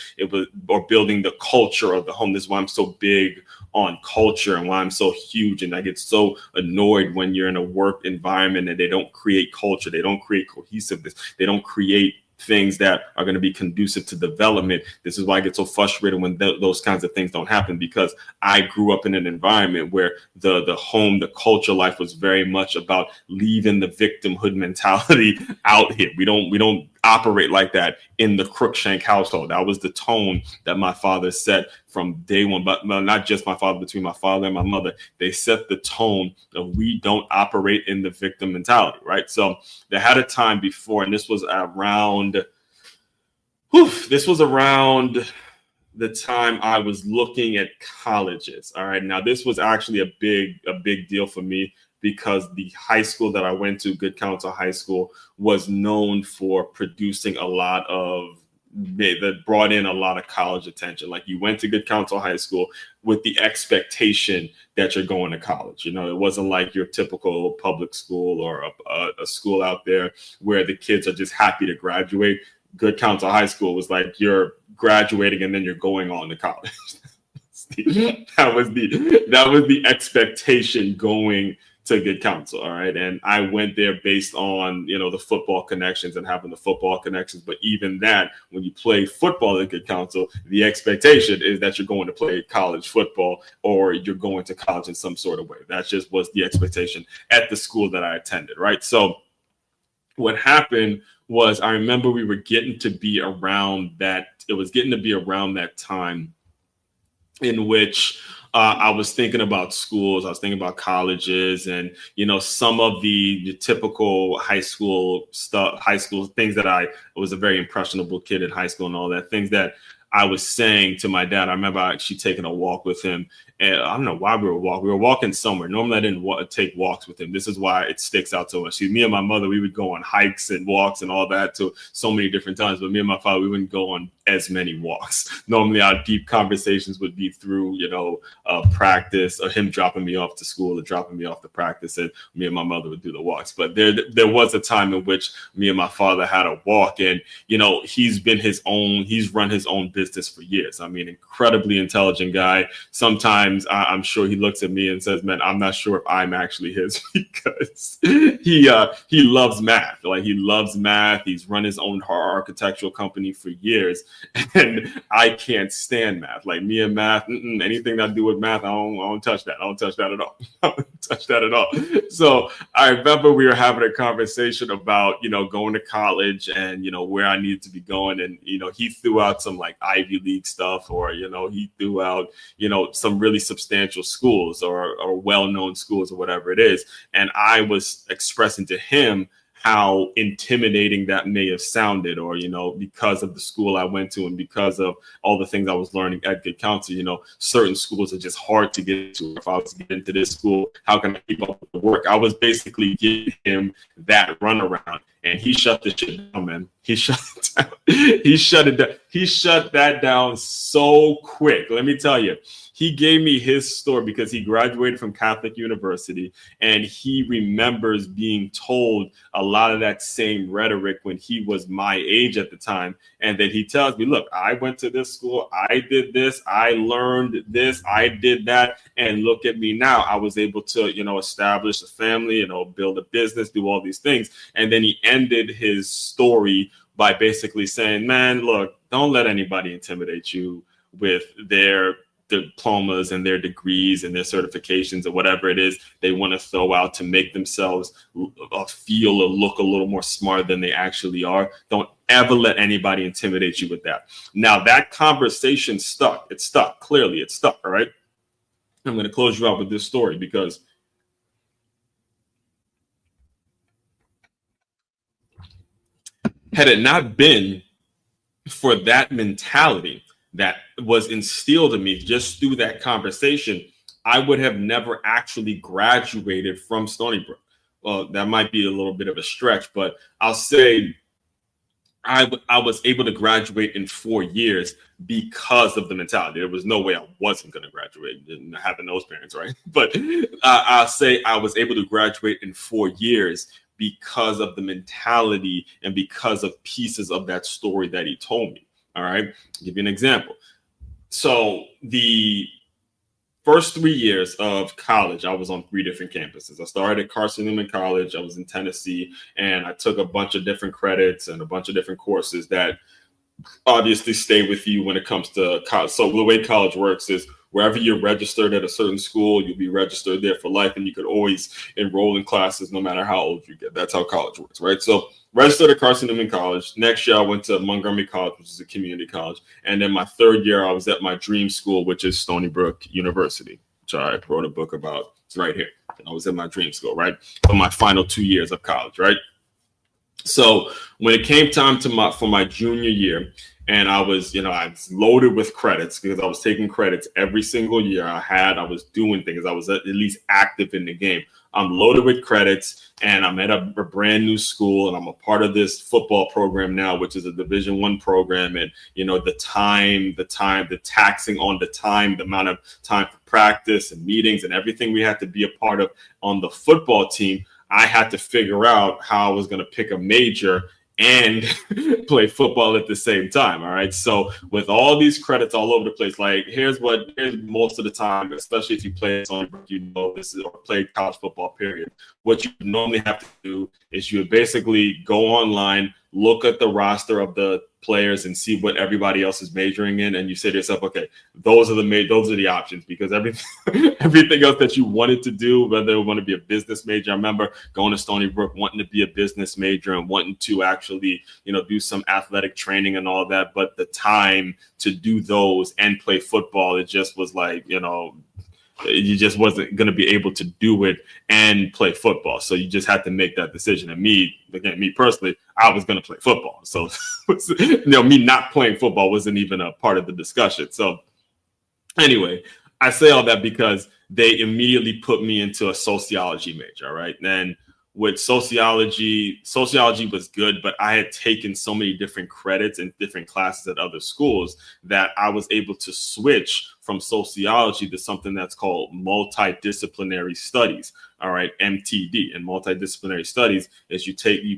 or building the culture of the home. This is why I'm so big on culture and why I'm so huge. And I get so annoyed when you're in a work environment and they don't create culture. They don't create cohesiveness. They don't create things that are going to be conducive to development. This is why I get so frustrated when those kinds of things don't happen, because I grew up in an environment where the home, the culture life was very much about leaving the victimhood mentality out here. We don't operate like that in the Crookshank household. That was the tone that my father set from day one, but not just my father, between my father and my mother. They set the tone of we don't operate in the victim mentality, right? So they had a time before, and this was around the time I was looking at colleges. All right. Now, this was actually a big deal for me because the high school that I went to, Good Counsel High School, was known for producing a lot of, that brought in a lot of college attention. Like, you went to Good Counsel High School with the expectation that you're going to college. You know, it wasn't like your typical public school or a school out there where the kids are just happy to graduate. Good Counsel High School was like, you're graduating and then you're going on to college. that was the expectation going to Good Counsel. All right. And I went there based on, the football connections and having the football connections. But even that, when you play football at Good Counsel, the expectation is that you're going to play college football or you're going to college in some sort of way. That just was the expectation at the school that I attended. Right. So what happened was, I remember we were getting to be around that. It was getting to be around that time in which I was thinking about schools, I was thinking about colleges, and some of the typical high school things that I was a very impressionable kid in high school and all that, things that I was saying to my dad. I remember actually taking a walk with him, and I don't know why we were walking. We were walking somewhere. Normally, I didn't take walks with him. This is why it sticks out so much. See, me and my mother, we would go on hikes and walks and all that to so many different times. But me and my father, we wouldn't go on as many walks. Normally, our deep conversations would be through, practice, or him dropping me off to school or dropping me off to practice, and me and my mother would do the walks. But there was a time in which me and my father had a walk, and he's run his own business for years. I mean, incredibly intelligent guy. Sometimes I'm sure he looks at me and says, man, I'm not sure if I'm actually his, because he loves math. Like, he loves math. He's run his own architectural company for years, and I can't stand math. Like, me and math, anything that I do with math, I don't touch that. I don't touch that at all. I don't touch that at all. So I remember we were having a conversation about, going to college and, where I needed to be going. And, he threw out some like Ivy League stuff, or, he threw out, some really substantial schools or well-known schools or whatever it is. And I was expressing to him how intimidating that may have sounded, or, because of the school I went to and because of all the things I was learning at Good Counsel, certain schools are just hard to get into. If I was to get into this school, how can I keep up with the work? I was basically giving him that runaround, and he shut the shit down, man. He shut it down. He shut it down. He shut that down so quick. Let me tell you. He gave me his story because he graduated from Catholic University, and he remembers being told a lot of that same rhetoric when he was my age at the time. And then he tells me, look, I went to this school, I did this, I learned this, I did that, and look at me now. I was able to, establish a family, build a business, do all these things. And then he ended his story by basically saying, man, look, don't let anybody intimidate you with their diplomas and their degrees and their certifications or whatever it is they want to throw out to make themselves feel or look a little more smart than they actually are. Don't ever let anybody intimidate you with that. Now, that conversation stuck. It stuck. Clearly, it stuck. All right. I'm going to close you out with this story, because had it not been for that mentality that was instilled in me just through that conversation, I would have never actually graduated from Stony Brook. Well, that might be a little bit of a stretch, but I'll say I was able to graduate in 4 years because of the mentality. There was no way I wasn't going to graduate, having those parents, right? But I'll say I was able to graduate in 4 years because of the mentality and because of pieces of that story that he told me. All right, I'll give you an example. So the first 3 years of college, I was on 3 different campuses. I started at Carson Newman College. I was in Tennessee, and I took a bunch of different credits and a bunch of different courses that obviously stay with you when it comes to college. So the way college works is wherever you're registered at a certain school, you'll be registered there for life, and you could always enroll in classes no matter how old you get. That's how college works, right? So registered at Carson Newman College. Next year, I went to Montgomery College, which is a community college. And then my 3rd year, I was at my dream school, which is Stony Brook University, which I wrote a book about. It's right here. I was at my dream school, right? For my final 2 years of college, right? So when it came time to for my junior year, and I was loaded with credits because I was taking credits every single year I was doing things. I was at least active in the game. I'm loaded with credits, and I'm at a brand new school, and I'm a part of this football program now, which is a Division I program. And, the taxing on the time, the amount of time for practice and meetings and everything we had to be a part of on the football team. I had to figure out how I was going to pick a major and play football at the same time. All right. So with all these credits all over the place, like here's most of the time, especially if you play Stony Brook, this is or play college football, period. What you normally have to do is you would basically go online, look at the roster of the players and see what everybody else is majoring in, and you say to yourself, okay, those are the options, because everything else that you wanted to do, whether you want to be a business major. I remember going to Stony Brook wanting to be a business major and wanting to actually do some athletic training and all that, but the time to do those and play football, it just was like, you just wasn't going to be able to do it and play football. So you just had to make that decision. And me personally, I was going to play football. So, me not playing football wasn't even a part of the discussion. So anyway, I say all that because they immediately put me into a sociology major. All right. And with sociology was good, but I had taken so many different credits and different classes at other schools that I was able to switch from sociology to something that's called multidisciplinary studies. All right, MTD. And multidisciplinary studies is you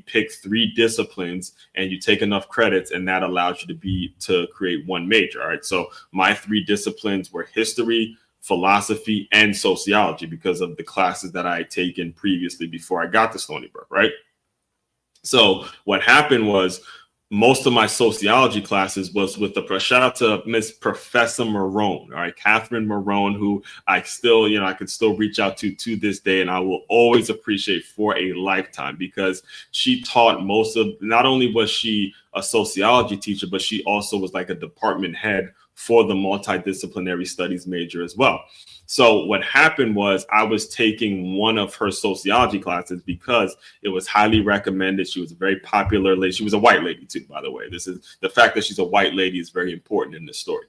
pick 3 disciplines and you take enough credits, and that allows you to create one major. All right. So my 3 disciplines were history, philosophy, and sociology because of the classes that I had taken previously before I got to Stony Brook, right? So what happened was most of my sociology classes was with shout out to Miss Professor Marone, all right, Catherine Marone, who I still, I could still reach out to this day, and I will always appreciate for a lifetime, because she taught not only was she a sociology teacher, but she also was like a department head for the multidisciplinary studies major as well. So what happened was I was taking one of her sociology classes because it was highly recommended. She was a very popular lady. She was a white lady too, by the way. The fact that she's a white lady is very important in this story.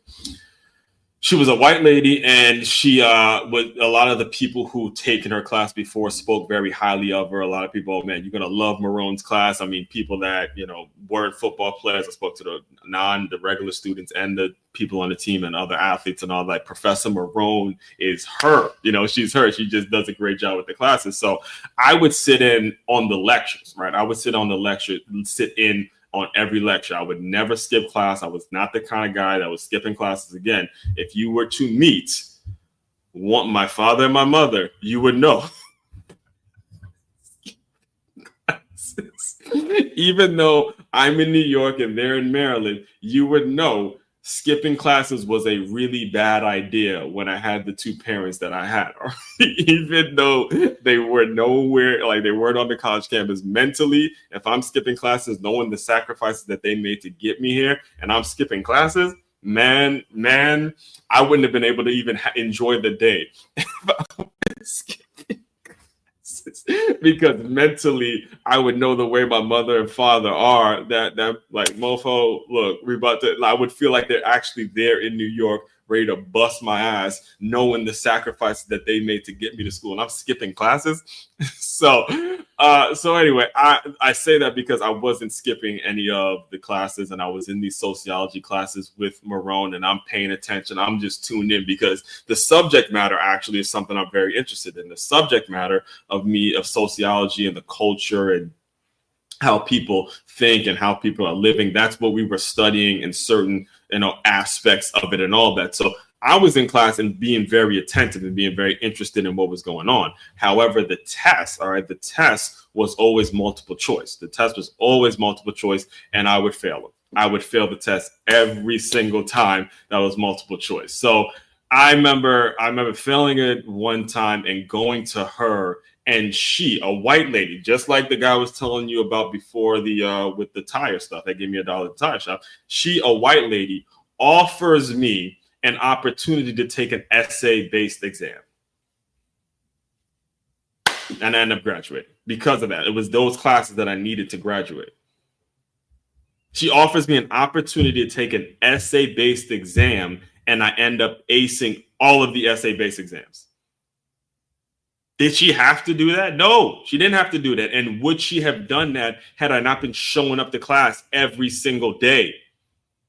She was a white lady, and she was a lot of the people who taken her class before spoke very highly of her. A lot of people, oh man, you're gonna love Marone's class. I mean, people that weren't football players. I spoke to the regular students and the people on the team and other athletes and all that. Professor Marone is her. She's her. She just does a great job with the classes. So I would sit in on the lectures, right? I would sit in on every lecture. I would never skip class. I was not the kind of guy that was skipping classes. Again, if you were to meet my father and my mother, you would know. Even though I'm in New York and they're in Maryland, you would know skipping classes was a really bad idea when I had the 2 parents that I had. Even though they were nowhere, like they weren't on the college campus mentally, if I'm skipping classes, knowing the sacrifices that they made to get me here, and I'm skipping classes, man, I wouldn't have been able to even enjoy the day. Skipping classes. because mentally I would know the way my mother and father are, that like, mofo, look, we about to, I would feel like they're actually there in New York ready to bust my ass, knowing the sacrifices that they made to get me to school, and I'm skipping classes. So anyway, I say that because I wasn't skipping any of the classes, and I was in these sociology classes with Marone, and I'm paying attention. I'm just tuned in because the subject matter actually is something I'm very interested in. The subject matter of sociology and the culture and how people think and how people are living. That's what we were studying in certain, aspects of it and all that. So I was in class and being very attentive and being very interested in what was going on. However, the test was always multiple choice. The test was always multiple choice, and I would fail it. I would fail the test every single time that was multiple choice. So I remember failing it one time and going to her, and she, a white lady, just like the guy I was telling you about before, with the tire stuff, they gave me $1 at the tire shop. She, a white lady, offers me an opportunity to take an essay-based exam. And I ended up graduating because of that. It was those classes that I needed to graduate. She offers me an opportunity to take an essay-based exam, and I end up acing all of the essay-based exams. Did she have to do that? No, she didn't have to do that. And would she have done that had I not been showing up to class every single day?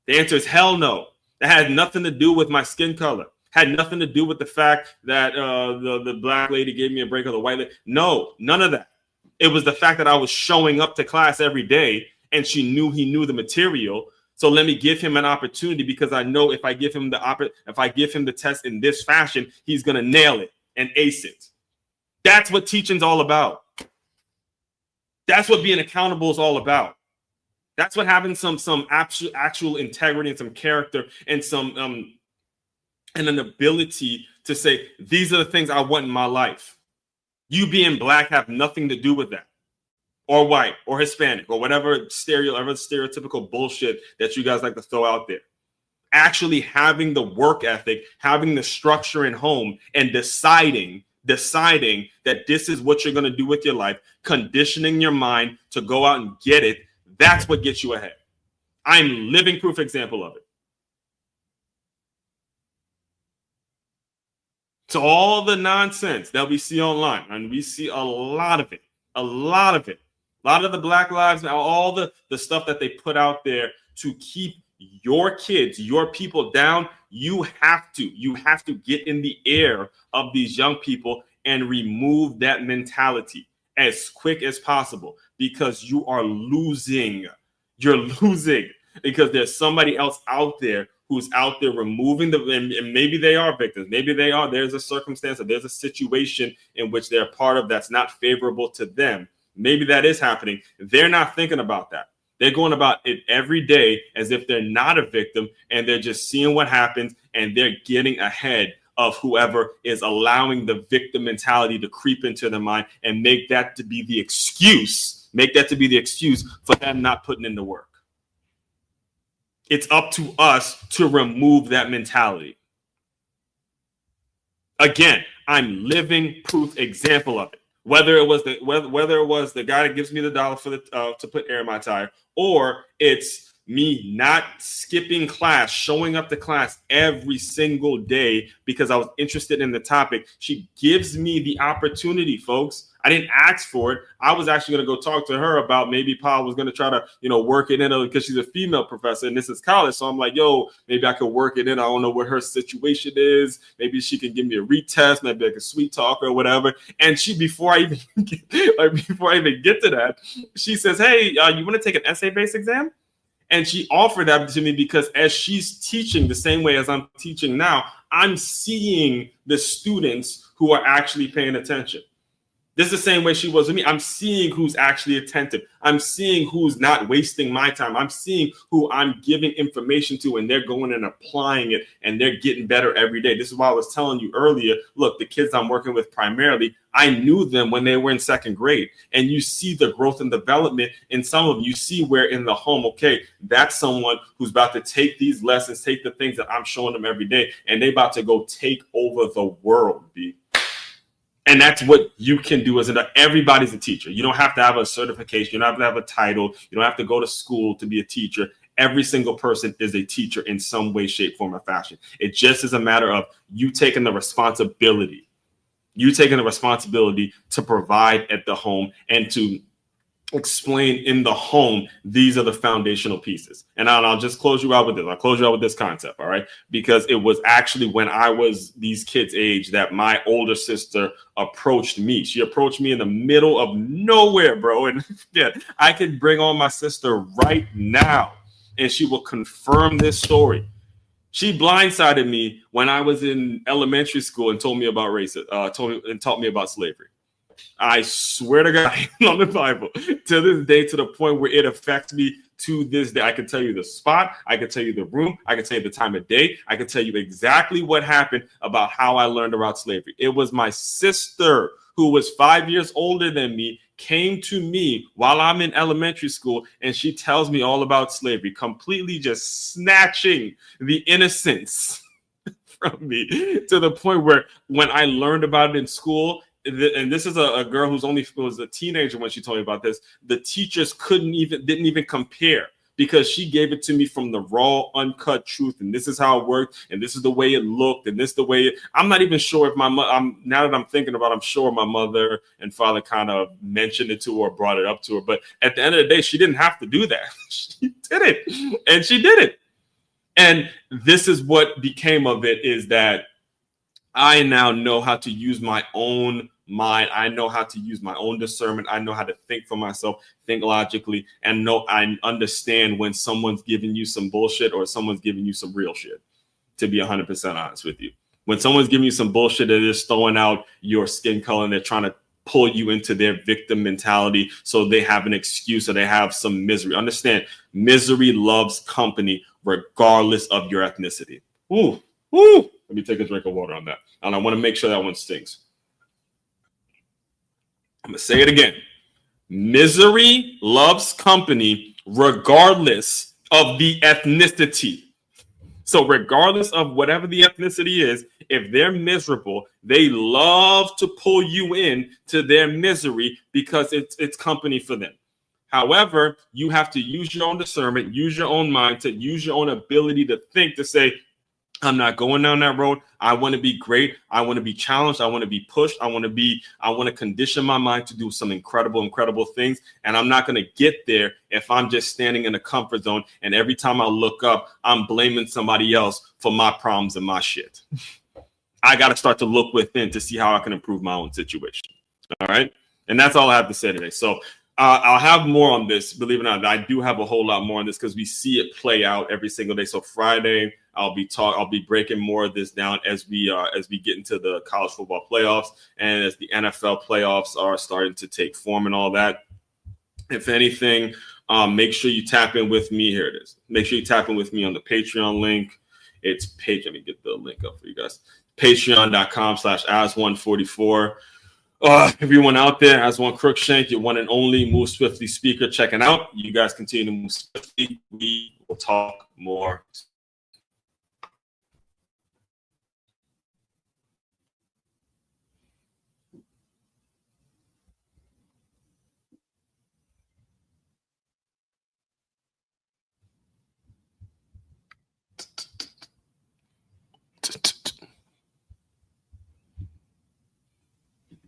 The answer is hell no. That had nothing to do with my skin color. Had nothing to do with the fact that the black lady gave me a break or the white lady. No, none of that. It was the fact that I was showing up to class every day, and he knew the material. So let me give him an opportunity, because I know if I give him the test in this fashion, he's gonna nail it and ace it. That's what teaching's all about. That's what being accountable is all about. That's what having some actual integrity and some character and some and an ability to say, these are the things I want in my life. You being black have nothing to do with that, or white, or Hispanic, or whatever stereotypical bullshit that you guys like to throw out there. Actually having the work ethic, having the structure in home, and deciding that this is what you're going to do with your life, conditioning your mind to go out and get it, that's what gets you ahead. I'm living proof example of it. So all the nonsense that we see online, and we see a lot of it, a lot of the Black Lives, all the stuff that they put out there to keep your kids, your people down, you have to get in the ear of these young people and remove that mentality as quick as possible, because you are losing. You're losing because there's somebody else out there who's out there removing and maybe they are victims. Maybe there's a circumstance or there's a situation in which they're part of that's not favorable to them. Maybe that is happening. They're not thinking about that. They're going about it every day as if they're not a victim, and they're just seeing what happens, and they're getting ahead of whoever is allowing the victim mentality to creep into their mind and make that to be the excuse for them not putting in the work. It's up to us to remove that mentality. Again, I'm living proof example of it. Whether it was the guy that gives me the $1 for to put air in my tire, or it's me not skipping class, showing up to class every single day because I was interested in the topic. She gives me the opportunity, folks. I didn't ask for it. I was actually going to go talk to her about maybe Paul was going to try to, work it in, because she's a female professor and this is college. So I'm like, yo, maybe I could work it in. I don't know what her situation is. Maybe she can give me a retest, maybe like a sweet talk or whatever. And she, before I even get to that, she says, hey, you want to take an essay-based exam? And she offered that to me because as she's teaching the same way as I'm teaching now, I'm seeing the students who are actually paying attention. This is the same way she was with me. I'm seeing who's actually attentive. I'm seeing who's not wasting my time. I'm seeing who I'm giving information to, and they're going and applying it, and they're getting better every day. This is why I was telling you earlier, look, the kids I'm working with primarily, I knew them when they were in second grade. And you see the growth and development in some of them. You see where in the home, okay, that's someone who's about to take these lessons, take the things that I'm showing them every day, and they about to go take over the world, B. And that's what you can do as everybody's a teacher. You don't have to have a certification. You don't have to have a title. You don't have to go to school to be a teacher. Every single person is a teacher in some way, shape, form, or fashion. It just is a matter of you taking the responsibility. You taking the responsibility to provide at the home and to explain in the home, these are the foundational pieces. And I'll just close you out with this. I'll close you out with this concept, all right? Because it was actually when I was these kids' age that my older sister approached me. She approached me in the middle of nowhere, bro. And yeah, I could bring on my sister right now, and she will confirm this story. She blindsided me when I was in elementary school and told me about racism, taught me about slavery. I swear to God on the Bible, to this day, to the point where it affects me to this day. I can tell you the spot, I can tell you the room, I can tell you the time of day, I can tell you exactly what happened about how I learned about slavery. It was my sister, who was 5 years older than me, came to me while I'm in elementary school, and she tells me all about slavery, completely just snatching the innocence from me, to the point where when I learned about it in school, and this is a girl who's was a teenager when she told me about this, the teachers didn't even compare, because she gave it to me from the raw, uncut truth. And this is how it worked, and this is the way it looked, and this is the way I'm not even sure if now that I'm thinking about it, I'm sure my mother and father kind of mentioned it to her or brought it up to her. But at the end of the day, she didn't have to do that. She did it, and she did it. And this is what became of it, is that I now know how to use my own mind. I know how to use my own discernment. I know how to think for myself, think logically, and I understand when someone's giving you some bullshit or someone's giving you some real shit, to be 100% honest with you. When someone's giving you some bullshit, they're just throwing out your skin color and they're trying to pull you into their victim mentality so they have an excuse or they have some misery. Understand, misery loves company regardless of your ethnicity. Ooh. Let me take a drink of water on that. And I want to make sure that one stings. I'm going to say it again. Misery loves company regardless of the ethnicity. So regardless of whatever the ethnicity is, if they're miserable, they love to pull you in to their misery because it's company for them. However, you have to use your own discernment, use your own mindset, use your own ability to think, to say, I'm not going down that road. I want to be great. I want to be challenged. I want to be pushed. I want to condition my mind to do some incredible things. And I'm not going to get there if I'm just standing in a comfort zone. And every time I look up, I'm blaming somebody else for my problems and my shit. I got to start to look within to see how I can improve my own situation. All right. And that's all I have to say today. So I'll have more on this. Believe it or not, I do have a whole lot more on this because we see it play out every single day. So Friday, I'll be breaking more of this down as we get into the college football playoffs and as the NFL playoffs are starting to take form and all that. If anything, make sure you tap in with me. Here it is. Make sure you tap in with me on the Patreon link. It's Let me get the link up for you guys. Patreon.com/Aswand44. Everyone out there, Aswand Crookshank, your one and only Move Swiftly speaker, checking out. You guys continue to move swiftly. We will talk more soon.